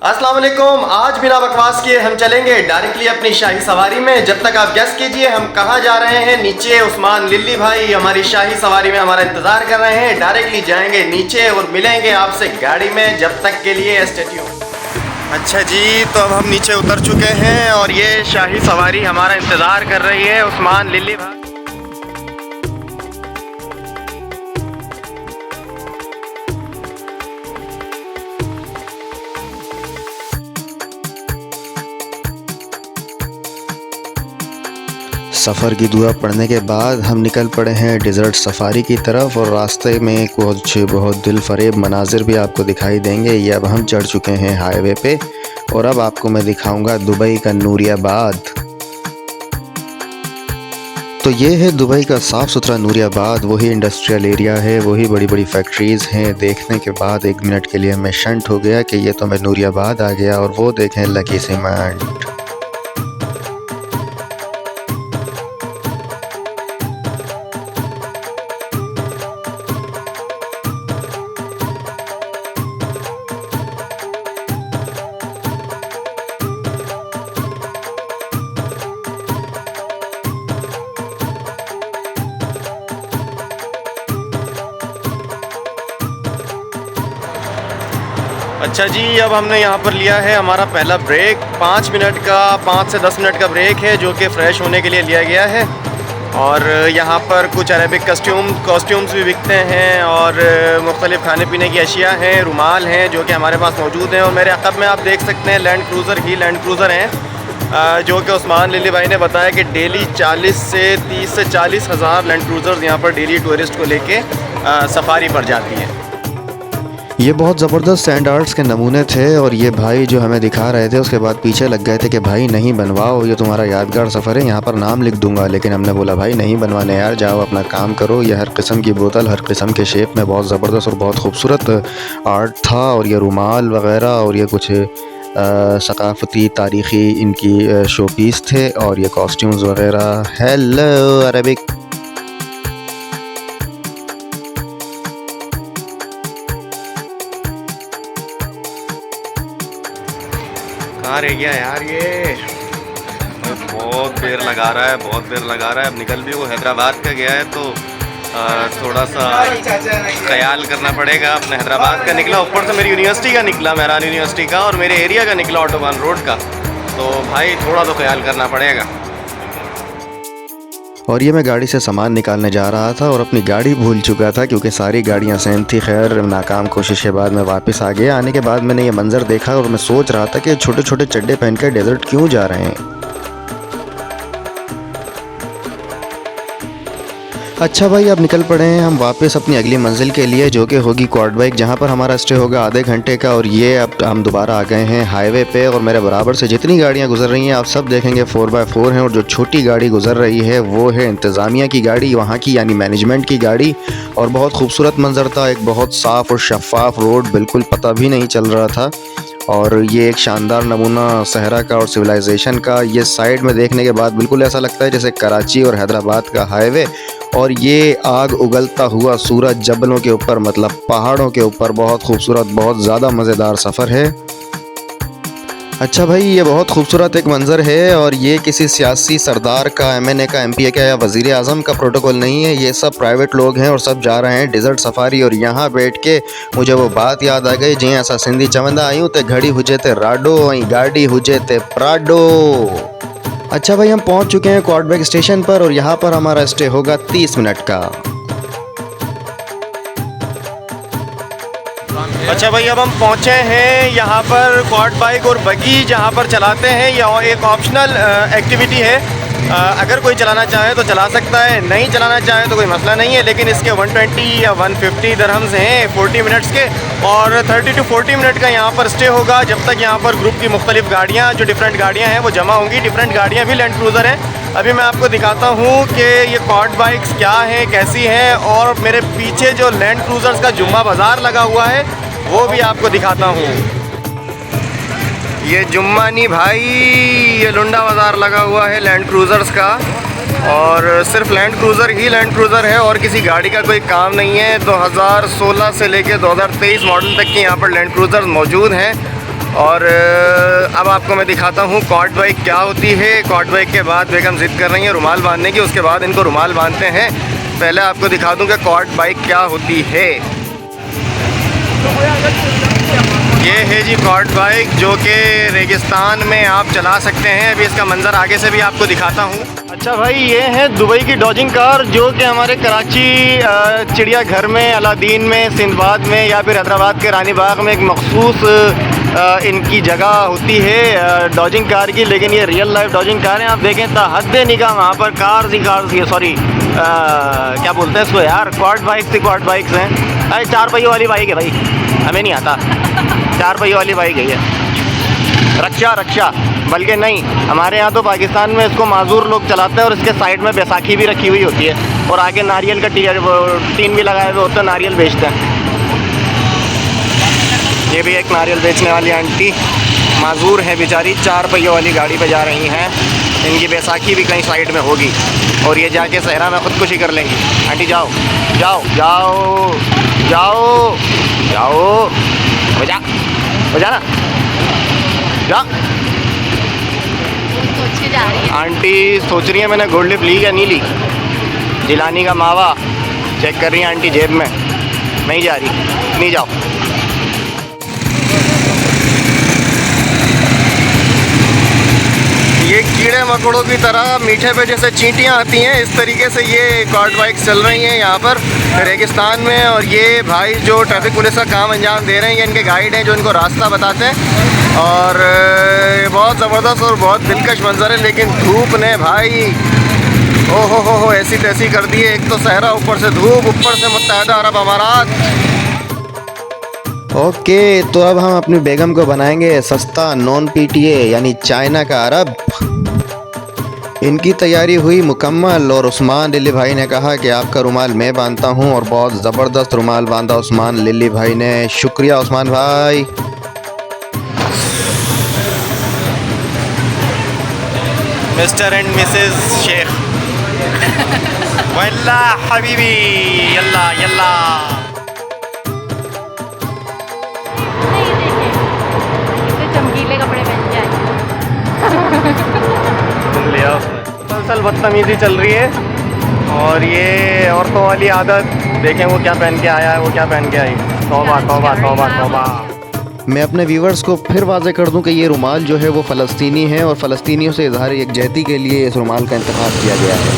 अस्सलाम वालेकुम। आज बिना बकवास किए हम चलेंगे डायरेक्टली अपनी शाही सवारी में। जब तक आप गेस कीजिए हम कहाँ जा रहे हैं। नीचे उस्मान लिल्ली भाई हमारी शाही सवारी में हमारा इंतज़ार कर रहे हैं। डायरेक्टली जाएंगे नीचे और मिलेंगे आपसे गाड़ी में। जब तक के लिए स्टे ट्यून्ड। अच्छा जी, तो अब हम नीचे उतर चुके हैं और ये शाही सवारी हमारा इंतज़ार कर रही है। उस्मान लिल्ली भाई सफ़र की दुआ पढ़ने के बाद हम निकल पड़े हैं डिज़र्ट सफारी की तरफ और रास्ते में कुछ बहुत दिल फरेब मनाजिर भी आपको दिखाई देंगे। ये अब हम चढ़ चुके हैं हाईवे पे और अब आपको मैं दिखाऊंगा दुबई का नूरियाबाद। तो ये है दुबई का साफ़ सुथरा नूरियाबाद। वही इंडस्ट्रियल एरिया है, वही बड़ी बड़ी फैक्ट्रीज़ हैं। देखने के बाद एक मिनट के लिए मैं शंट हो गया कि ये तो मैं नूरियाबाद आ गया। और वो देखें लकी सीमेंट। अच्छा जी, अब हमने यहाँ पर लिया है हमारा पहला ब्रेक। 5 मिनट का 5 से 10 मिनट का ब्रेक है जो कि फ़्रेश होने के लिए लिया गया है। और यहाँ पर कुछ अरेबिक कॉस्ट्यूम्स भी बिकते हैं और मुख्तलिफ़ खाने पीने की अशिया हैं, रुमाल हैं जो कि हमारे पास मौजूद हैं। और मेरे अक़ब में आप देख सकते हैं लैंड क्रूज़र हैं जो कि उस्मान लिल्ली भाई ने बताया कि डेली 30 से 40 हज़ार लैंड क्रूज़र्स यहाँ पर डेली टूरिस्ट को लेके सफारी पर जाती हैं। ये बहुत ज़बरदस्त स्टैंडर्ड्स के नमूने थे और ये भाई जो हमें दिखा रहे थे उसके बाद पीछे लग गए थे कि भाई नहीं बनवाओ, ये तुम्हारा यादगार सफ़र है, यहाँ पर नाम लिख दूंगा। लेकिन हमने बोला भाई नहीं बनवाने यार, जाओ अपना काम करो। ये हर किस्म की बोतल हर किस्म के शेप में बहुत ज़बरदस्त और बहुत खूबसूरत आर्ट था। और ये रुमाल वग़ैरह और ये कुछ सकाफ़ती तारीख़ी इनकी शो पीस थे और ये कॉस्ट्यूम्स वग़ैरह। Hello Arabic. कहाँ रह गया यार ये? बहुत देर लगा रहा है। अब निकल भी वो हैदराबाद का गया है तो थोड़ा सा ख्याल करना पड़ेगा। अपने हैदराबाद का निकला, ऊपर से मेरी यूनिवर्सिटी का निकला, मेहरान यूनिवर्सिटी का, और मेरे एरिया का निकला ऑटोबान रोड का। तो भाई थोड़ा तो ख्याल करना पड़ेगा। और ये मैं गाड़ी से सामान निकालने जा रहा था और अपनी गाड़ी भूल चुका था क्योंकि सारी गाड़ियाँ सेम थी। खैर नाकाम कोशिश के बाद मैं वापस आ गया। आने के बाद मैंने ये मंज़र देखा और मैं सोच रहा था कि छोटे छोटे चड्डे पहन कर डेजर्ट क्यों जा रहे हैं। अच्छा भाई, अब निकल पड़े हैं हम वापस अपनी अगली मंजिल के लिए जो कि होगी क्वाड बाइक, जहाँ पर हमारा स्टे होगा आधे घंटे का। और ये अब हम दोबारा आ गए हैं हाईवे पे और मेरे बराबर से जितनी गाड़ियाँ गुजर रही हैं आप सब देखेंगे 4x4 हैं। और जो छोटी गाड़ी गुजर रही है वो है इंतज़ामिया की गाड़ी, वहाँ की यानी मैनेजमेंट की गाड़ी। और बहुत खूबसूरत मंजर था, एक बहुत साफ़ और शफाफ रोड, बिल्कुल पता भी नहीं चल रहा था। और ये एक शानदार नमूना सहरा का और सिविलाइजेशन का। ये साइड में देखने के बाद बिल्कुल ऐसा लगता है जैसे कराची और हैदराबाद का हाईवे। और ये आग उगलता हुआ सूरज जबलों के ऊपर, मतलब पहाड़ों के ऊपर, बहुत खूबसूरत, बहुत ज़्यादा मज़ेदार सफ़र है। अच्छा भाई, ये बहुत खूबसूरत एक मंज़र है और ये किसी सियासी सरदार का, MNA का, MP का या वज़ीर आज़म का प्रोटोकॉल नहीं है। ये सब प्राइवेट लोग हैं और सब जा रहे हैं डिज़र्ट सफारी। और यहाँ बैठ के मुझे वो बात याद आ गई, जी ऐसा सिंधी चवंदा आयूँ तो घड़ी हुजे ते राडो ऐं गाड़ी हुजे ते प्राडो। अच्छा भाई, हम पहुँच चुके हैं क्वाड बाइक स्टेशन पर और यहाँ पर हमारा स्टे होगा 30 मिनट का। अच्छा भाई, अब हम पहुँचे हैं यहाँ पर क्वाड बाइक और बगी जहाँ पर चलाते हैं। यह एक ऑप्शनल एक्टिविटी है। अगर कोई चलाना चाहे तो चला सकता है, नहीं चलाना चाहे तो कोई मसला नहीं है। लेकिन इसके 120 या 150 दरहम्स हैं 40 मिनट्स के। और 30 to 40 मिनट का यहाँ पर स्टे होगा जब तक यहाँ पर ग्रुप की मुख्तलिफ गाड़ियाँ, जो डिफरेंट गाड़ियाँ हैं वो जमा होंगी। डिफरेंट गाड़ियाँ भी लैंड क्रूज़र हैं। अभी मैं आपको दिखाता हूँ कि ये क्वाड बाइक्स क्या हैं, कैसी हैं। और मेरे पीछे जो लैंड क्रूज़र्स का जुम्मा बाज़ार लगा हुआ है वो भी आपको दिखाता हूँ। ये जुम्मा नहीं भाई, ये लुंडा बाज़ार लगा हुआ है लैंड क्रूज़र्स का। और सिर्फ लैंड क्रूज़र ही लैंड क्रूज़र है और किसी गाड़ी का कोई काम नहीं है। 2016 से लेके 2023 मॉडल तक की यहाँ पर लैंड क्रूज़र मौजूद हैं। और अब आपको मैं दिखाता हूँ क्वाड बाइक क्या होती है। क्वाड बाइक के बाद बेगम ज़िद कर रही है रुमाल बांधने की, उसके बाद इनको रुमाल बांधते हैं। पहले आपको दिखा दूँ कि क्वाड बाइक क्या होती है। ये है जी क्वाड बाइक जो कि रेगिस्तान में आप चला सकते हैं। अभी इसका मंज़र आगे से भी आपको दिखाता हूँ। अच्छा भाई, ये है दुबई की डॉजिंग कार जो कि हमारे कराची चिड़ियाघर में, अलादीन में, सिंदबाद में या फिर हैदराबाद के रानी बाग में एक मखसूस इनकी जगह होती है डॉजिंग कार की। लेकिन ये रियल लाइफ डॉजिंग कार है। आप देखें तो हद निगाह वहाँ पर कार्स ही सॉरी क्या बोलते हैं इसको यार, क्वाड बाइक्स हैं। अरे 4 पहियों वाली बाइक है भाई, हमें नहीं आता। 4 पहियों वाली बाइक है ये। रक्षा बल्कि नहीं, हमारे यहाँ तो पाकिस्तान में इसको माजूर लोग चलाते हैं और इसके साइड में बैसाखी भी रखी हुई होती है और आगे नारियल का टीन भी लगाए हुए होते हैं, नारियल बेचते हैं। ये भी एक नारियल बेचने वाली आंटी माजूर है बेचारी, 4 पहियों वाली गाड़ी पे जा रही हैं। इनकी बैसाखी भी कहीं साइड में होगी और ये जाके सहरा में ख़ुदकुशी कर लेंगी। आंटी जाओ जाओ जाओ जाओ जाओ, हो जा ना, जा। आंटी सोच रही है मैंने गोल्ड लिप ली या नहीं ली। जिलानी का मावा चेक कर रही है आंटी जेब में, नहीं जा रही, नहीं जाओ। ये कीड़े मकोड़ों की तरह मीठे पे जैसे चींटियां आती हैं, इस तरीके से ये क्वाड बाइक चल रही हैं यहाँ पर रेगिस्तान में। और ये भाई जो ट्रैफिक पुलिस का काम अंजाम दे रहे हैं, ये इनके गाइड हैं जो इनको रास्ता बताते हैं। और बहुत ज़बरदस्त और बहुत दिलकश मंजर है। लेकिन धूप ने भाई हो ऐसी तैसी कर दी है। एक तो सहरा, ऊपर से धूप, ऊपर से मुत्तहदा अरब अमारात। ओके, तो अब हम अपनी बेगम को बनाएंगे सस्ता नॉन पीटीए यानी चाइना का अरब। इनकी तैयारी हुई मुकम्मल और उस्मान लिली भाई ने कहा कि आपका रुमाल मैं बांधता हूं और बहुत ज़बरदस्त रुमाल बांधा उस्मान लिली भाई ने। शुक्रिया उस्मान भाई। मिस्टर एंड मिसेस शेख वल्ला हबीबी, यल्ला यल्ला। चमकीले कपड़े पहन के सुन लिया उसने। मुसलसल बदतमीजी चल रही है और ये औरतों वाली आदत, देखें वो क्या पहन के आया है, वो क्या पहन के आई। तौबा तौबा तौबा तौबा। मैं अपने व्यूवर्स को फिर वाज़े कर दूं कि ये रुमाल जो है वो फ़लस्तीनी है और फ़लस्तीनियों से इजहार यकजहती के लिए इस रुमाल का इंतखाब किया गया है।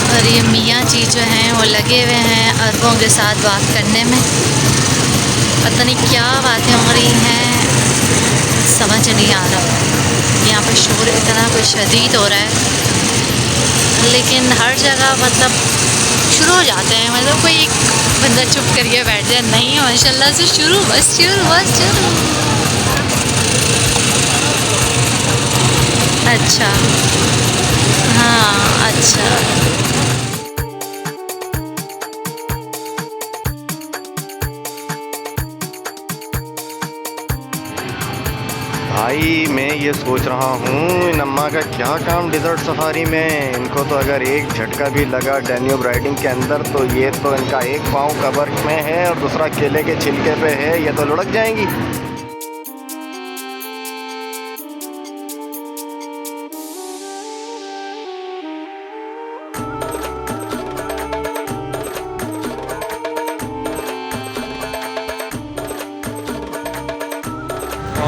और ये मियाँ जी जो हैं वो लगे हुए हैं अरबों के साथ बात करने में। पता नहीं क्या बातें हो रही हैं, समझ नहीं आ रहा। यहाँ पर शोर इतना कोई शदीद हो रहा है, लेकिन हर जगह मतलब शुरू हो जाते हैं। मतलब कोई एक बंदा चुप करके बैठ जाए, नहीं माशाल्लाह से शुरू, बस शुरू। अच्छा, हाँ अच्छा। भाई मैं ये सोच रहा हूँ इन अम्मा का क्या काम डिज़र्ट सफारी में। इनको तो अगर एक झटका भी लगा डैन्यूब राइडिंग के अंदर तो ये तो इनका एक पाँव कबर में है और दूसरा केले के छिलके पे है, ये तो लुढ़क जाएंगी।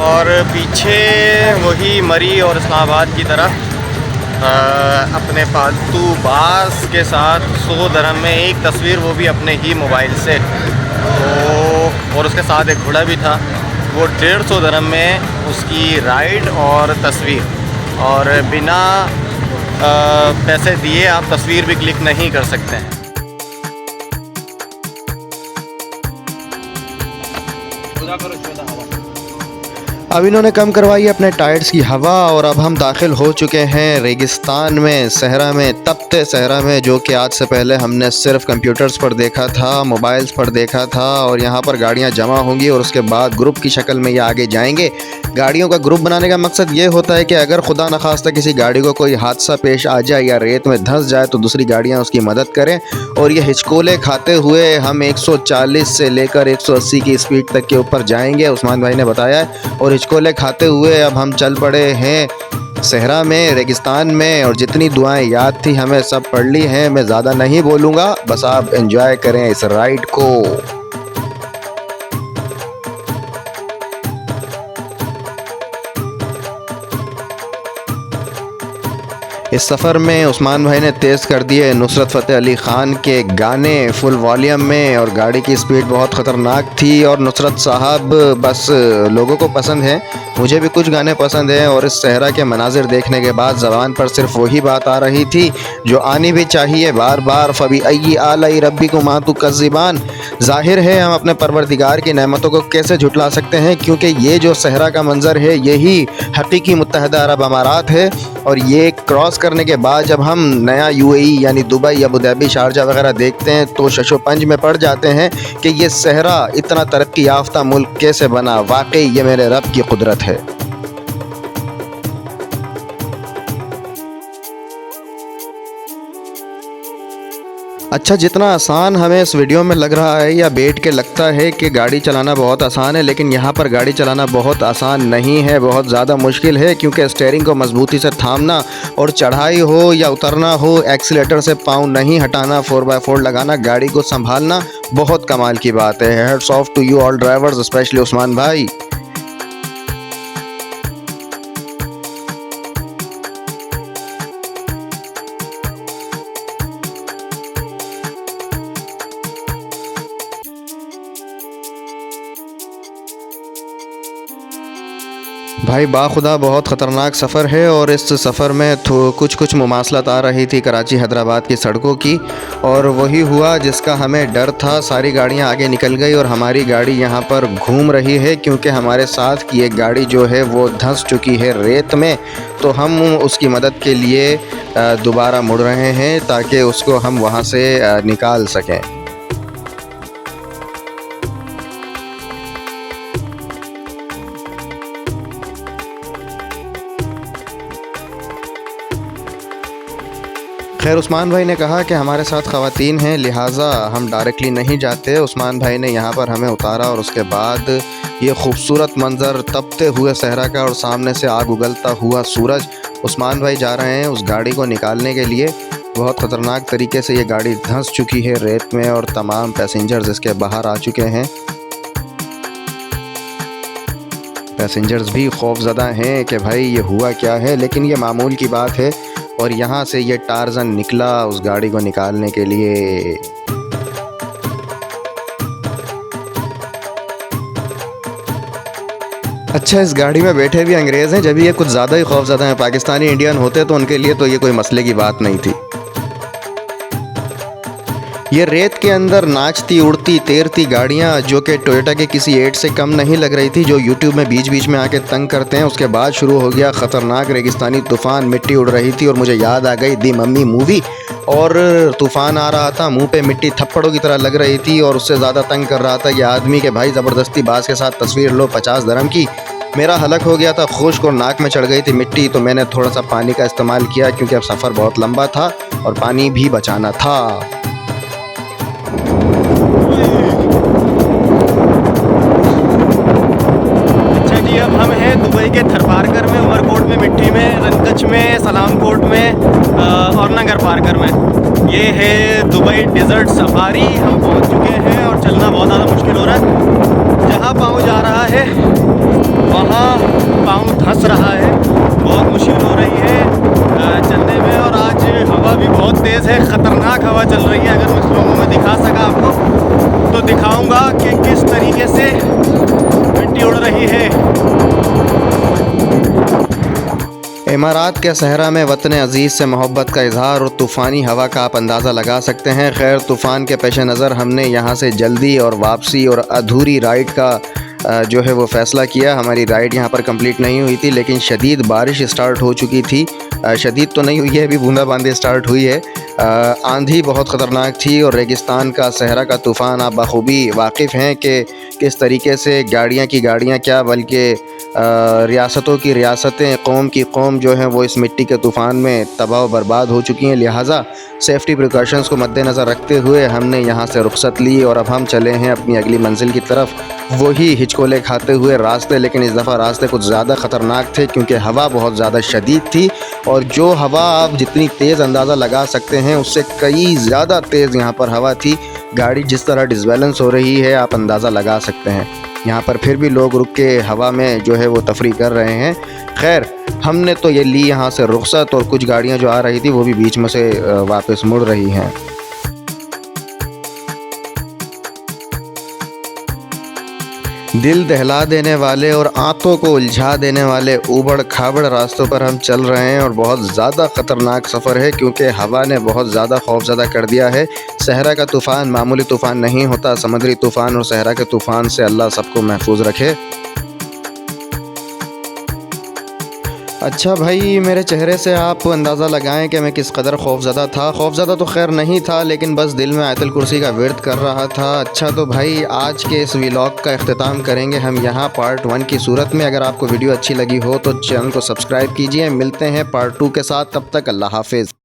और पीछे वही मरी और इस्लामाबाद की तरह अपने पालतू बास के साथ 100 दिरहम में एक तस्वीर, वो भी अपने ही मोबाइल से। तो और उसके साथ एक घोड़ा भी था, वो 150 दिरहम में उसकी राइड और तस्वीर। और बिना पैसे दिए आप तस्वीर भी क्लिक नहीं कर सकते हैं। अब इन्होंने कम करवाई अपने टायर्स की हवा और अब हम दाखिल हो चुके हैं रेगिस्तान में, सहरा में, तपते सहरा में, जो कि आज से पहले हमने सिर्फ कंप्यूटर्स पर देखा था, मोबाइल्स पर देखा था। और यहाँ पर गाड़ियाँ जमा होंगी और उसके बाद ग्रुप की शक्ल में ये आगे जाएंगे। गाड़ियों का ग्रुप बनाने का मकसद ये होता है कि अगर खुदा न खास्ता किसी गाड़ी को कोई हादसा पेश आ जाए या रेत में धंस जाए तो दूसरी गाड़ियाँ उसकी मदद करें। और ये हिचकोले खाते हुए हम 140 से लेकर 180 की स्पीड तक के ऊपर जाएंगे, उस्मान भाई ने बताया है। और हिचकोले खाते हुए अब हम चल पड़े हैं सहरा में, रेगिस्तान में। और जितनी दुआएं याद थी हमें सब पढ़ ली हैं। मैं ज़्यादा नहीं बोलूँगा, बस आप एंजॉय करें इस राइड को। इस सफ़र में उस्मान भाई ने तेज़ कर दिए नुसरत फ़तेह अली ख़ान के गाने फुल वॉल्यूम में। और गाड़ी की स्पीड बहुत ख़तरनाक थी। और नुसरत साहब बस लोगों को पसंद है, मुझे भी कुछ गाने पसंद हैं। और इस सहरा के मनाजिर देखने के बाद ज़बान पर सिर्फ वही बात आ रही थी जो आनी भी चाहिए बार बार, फ़बी अय्यी आलाई रब्बी को मातु कज़्ज़िबान। ज़ाहिर है हम अपने परवरदिगार की नेमतों को कैसे झुटला सकते हैं, क्योंकि ये जो सहरा का मंज़र है यही हकीकी मुत्तहदा अरब अमारात है। और ये क्रॉस करने के बाद जब हम नया यूएई यानी दुबई, अबू धाबी, शारजा वगैरह देखते हैं तो शशोपंज में पड़ जाते हैं कि ये सहरा इतना तरक्की याफ्ता मुल्क कैसे बना। वाकई ये मेरे रब की कुदरत है। अच्छा, जितना आसान हमें इस वीडियो में लग रहा है या बैठ के लगता है कि गाड़ी चलाना बहुत आसान है, लेकिन यहाँ पर गाड़ी चलाना बहुत आसान नहीं है, बहुत ज़्यादा मुश्किल है। क्योंकि स्टीयरिंग को मजबूती से थामना और चढ़ाई हो या उतरना हो, एक्सीलेटर से पाँव नहीं हटाना, 4x4 लगाना, गाड़ी को संभालना बहुत कमाल की बात है। Hats off to you all drivers, specially Usman भाई। भाई बाखुदा बहुत ख़तरनाक सफ़र है। और इस सफ़र में कुछ मुमासलत आ रही थी कराची हैदराबाद की सड़कों की, और वही हुआ जिसका हमें डर था। सारी गाड़ियां आगे निकल गई और हमारी गाड़ी यहां पर घूम रही है, क्योंकि हमारे साथ की एक गाड़ी जो है वो धंस चुकी है रेत में। तो हम उसकी मदद के लिए दोबारा मुड़ रहे हैं ताकि उसको हम वहां से निकाल सकें। खैर, उस्मान भाई ने कहा कि हमारे साथ ख़वातीन हैं, लिहाजा हम डायरेक्टली नहीं जाते। उस्मान भाई ने यहाँ पर हमें उतारा और उसके बाद ये खूबसूरत मंज़र तपते हुए सहरा का और सामने से आग उगलता हुआ सूरज। उस्मान भाई जा रहे हैं उस गाड़ी को निकालने के लिए। बहुत ख़तरनाक तरीके से ये गाड़ी धंस चुकी है रेत में और तमाम पैसेंजर्स इसके बाहर आ चुके हैं। पैसेंजर्स भी खौफज़दा हैं कि भाई ये हुआ क्या है, लेकिन ये मामूल की बात है। और यहाँ से ये टार्ज़न निकला उस गाड़ी को निकालने के लिए। अच्छा, इस गाड़ी में बैठे भी अंग्रेज़ हैं, जब ये कुछ ज़्यादा ही खौफज़दा हैं। पाकिस्तानी इंडियन होते तो उनके लिए तो ये कोई मसले की बात नहीं थी। ये रेत के अंदर नाचती उड़ती तैरती गाड़ियाँ जो कि टोयोटा के किसी एड से कम नहीं लग रही थी, जो यूट्यूब में बीच बीच में आके तंग करते हैं। उसके बाद शुरू हो गया ख़तरनाक रेगिस्तानी तूफ़ान, मिट्टी उड़ रही थी और मुझे याद आ गई दी मम्मी मूवी। और तूफ़ान आ रहा था, मुंह पे मिट्टी थप्पड़ों की तरह लग रही थी। और उससे ज़्यादा तंग कर रहा था ये आदमी के भाई ज़बरदस्ती बास के साथ तस्वीर लो 50 दरम की। मेरा हलक हो गया था, खुश्क और नाक में चढ़ गई थी मिट्टी। तो मैंने थोड़ा सा पानी का इस्तेमाल किया, क्योंकि अब सफ़र बहुत लंबा था और पानी भी बचाना था। अब हम हैं दुबई के थरपारकर में, उमरकोट में, मिट्टी में, रनकच में, सलाम कोट में और नगर पारकर में। ये है दुबई डेजर्ट सफारी। हम पहुंच चुके हैं और चलना बहुत ज़्यादा मुश्किल हो रहा है। जहाँ पाँव जा रहा है वहाँ पाँव धंस रहा है, बहुत मुश्किल हो रही है चलने में। और आज हवा भी बहुत तेज़ है, ख़तरनाक हवा चल रही है। अगर मैं स्लोमो में दिखा सका आपको तो दिखाऊंगा कि किस तरीके से मिट्टी उड़ रही है। इमारात के सहरा में वतन अज़ीज़ से मोहब्बत का इजहार और तूफ़ानी हवा का आप अंदाज़ा लगा सकते हैं। खैर, तूफ़ान के पेश नज़र हमने यहाँ से जल्दी और वापसी और अधूरी राइड का जो है वो फ़ैसला किया। हमारी राइड यहाँ पर कंप्लीट नहीं हुई थी, लेकिन शदीद बारिश स्टार्ट हो चुकी थी। शदीद तो नहीं हुई है, अभी बूंदाबांदी स्टार्ट हुई है। आंधी बहुत ख़तरनाक थी और रेगिस्तान का सहरा का तूफ़ान आप बखूबी वाकिफ़ हैं कि किस तरीके से गाड़ियाँ की गाड़ियाँ क्या बल्कि रियासतों की रियासतें, कौम की कौम जो हैं वो इस मिट्टी के तूफ़ान में तबाह बर्बाद हो चुकी हैं। लिहाजा सेफ़्टी प्रिकॉशंस को मद्देनज़र रखते हुए हमने यहाँ से रुखसत ली और अब हम चले हैं अपनी अगली मंजिल की तरफ। वही हिचकोले खाते हुए रास्ते, लेकिन इस दफ़ा रास्ते कुछ ज़्यादा ख़तरनाक थे क्योंकि हवा बहुत ज़्यादा शदीद थी और जो हवा आप जितनी तेज़ अंदाज़ा लगा सकते हैं उससे कई ज़्यादा तेज़ यहाँ पर हवा थी। गाड़ी जिस तरह डिसबैलेंस हो रही है आप अंदाज़ा लगा सकते हैं। यहाँ पर फिर भी लोग रुक के हवा में जो है वो तफरी कर रहे हैं। खैर, हमने तो ये ली यहाँ से रुखसत और कुछ गाड़ियाँ जो आ रही थी वो भी बीच में से वापस मुड़ रही हैं। दिल दहला देने वाले और आंतों को उलझा देने वाले ऊबड़ खाबड़ रास्तों पर हम चल रहे हैं और बहुत ज़्यादा ख़तरनाक सफ़र है क्योंकि हवा ने बहुत ज़्यादा खौफज़दा कर दिया है। सहरा का तूफ़ान मामूली तूफ़ान नहीं होता, समुद्री तूफ़ान और सहरा के तूफ़ान से अल्लाह सबको महफूज रखे। अच्छा भाई, मेरे चेहरे से आप अंदाज़ा लगाएं कि मैं किस कदर खौफज़दा था। खौफज़दा तो खैर नहीं था, लेकिन बस दिल में आयतुल कुर्सी का विर्द कर रहा था। अच्छा तो भाई, आज के इस व्लॉग का इख्तिताम करेंगे हम यहाँ पार्ट 1 की सूरत में। अगर आपको वीडियो अच्छी लगी हो तो चैनल को सब्सक्राइब कीजिए। मिलते हैं पार्ट 2 के साथ, तब तक अल्लाह हाफिज़।